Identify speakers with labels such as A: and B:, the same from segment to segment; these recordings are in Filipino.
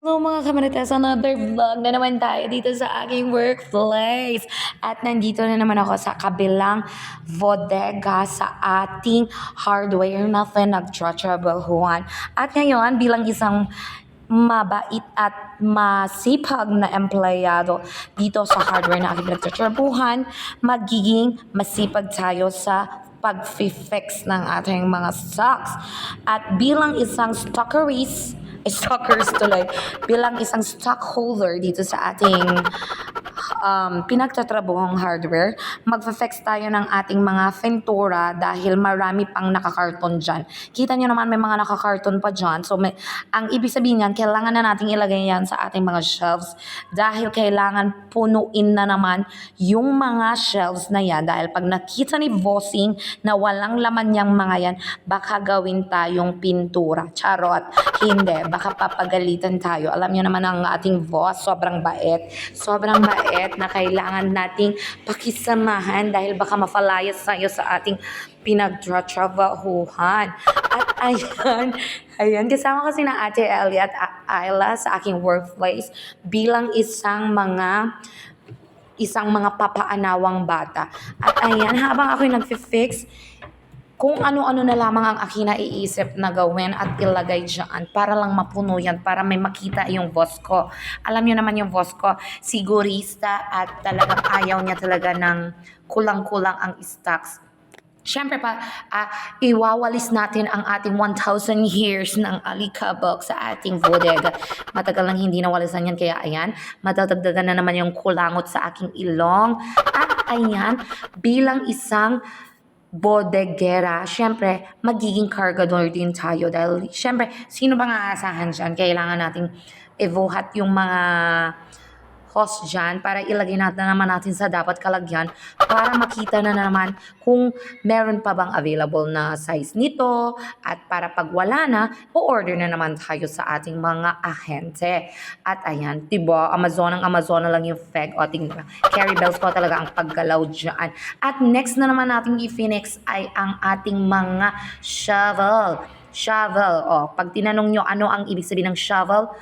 A: Hello mga kamarites, another vlog na naman tayo dito sa aking workplace. At nandito na naman ako sa kabilang bodega sa ating hardware na pinagtratrabahuan. At ngayon, bilang isang mabait at masipag na empleyado dito sa hardware na aking pinagtatrabahuan, magiging masipag tayo sa pag-fix ng ating mga stocks. At bilang isang stalkers tuloy, bilang isang stockholder dito sa ating pinagtatrabuhang hardware, magfa-fix tayo ng ating mga Ventura dahil marami pang nakakarton dyan. Kita nyo naman may mga nakakarton pa dyan. So ang ibig sabihin yan, kailangan na nating ilagay yan sa ating mga shelves dahil kailangan punuin na naman yung mga shelves na yan. Dahil pag nakita ni Bossing na walang laman yung mga yan, baka gawin tayong pintura. Charot. Hindi. Baka papagalitan tayo. Alam nyo naman ang ating boss, sobrang bait. Sobrang bait na kailangan nating pakisamahan dahil baka mafalayas tayo sa ating pinagtratrabahuhan. At ayan, kasama kasi na Ate Ellie at Ayla sa aking workplace bilang isang mga papaanawang bata. At ayan, habang ako'y nag-fix, kung ano-ano na lamang ang aking naiisip na gawin at ilagay dyan para lang mapuno yan, para may makita yung boss ko. Alam niyo naman yung boss ko, sigurista at talagang ayaw niya talaga ng kulang-kulang ang stocks. Siyempre iwawalis natin ang ating 1,000 years ng alikabok sa ating bodega. Matagal nang hindi nawalisan yan, kaya ayan, madadagdagan na naman yung kulangot sa aking ilong. At ayan, bilang isang bodegera, syempre, magiging cargador din tayo dahil, syempre, sino bang aasahan dyan? Kailangan nating evohat yung mga host dyan para ilagay natin sa dapat kalagyan para makita na naman kung meron pa bang available na size nito at para pag wala na, o-order na naman tayo sa ating mga ahente. At ayan, diba, Amazon na lang yung feg. O, tingnan, carry bells ko talaga ang paggalaw dyan. At next na naman nating i-fix ay ang ating mga shovel. Pag tinanong nyo ano ang ibig sabihin ng shovel,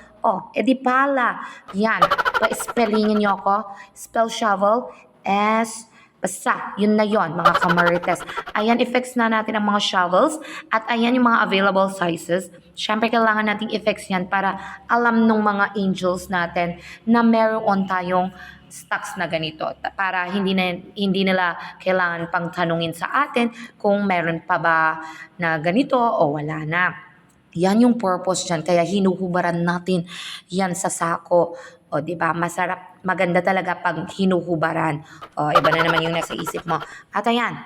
A: edi pala. Yan, pa-spellingin nyo ako. Spell shovel, basta, yun na yun, mga kamarites. Ayan, i-fix na natin ang mga shovels. At ayan yung mga available sizes. Siyempre, kailangan nating i-fix yan para alam nung mga angels natin na meron tayong stocks na ganito. Para hindi nila kailangan pang tanungin sa atin kung meron pa ba na ganito o wala na. Yan yung purpose dyan. Kaya hinuhubaran natin yan sa sako. O, di ba? Masarap, maganda talaga pag hinuhubaran. O, iba na naman yung nasa isip mo. At ayan,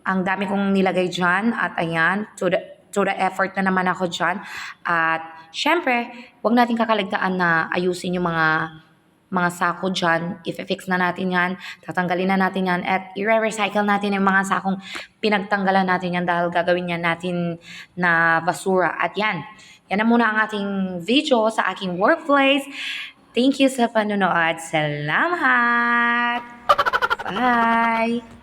A: ang dami kong nilagay dyan. At ayan, to the effort na naman ako dyan. At, syempre, huwag natin kakaligtaan na ayusin yung mga sako dyan, i-fix na natin yan, tatanggalin na natin yan, at i-recycle natin yung mga sakong pinagtanggalan natin yan dahil gagawin yan natin na basura. At yan na muna ang ating video sa aking workplace. Thank you sa panonood. Salamat! Bye!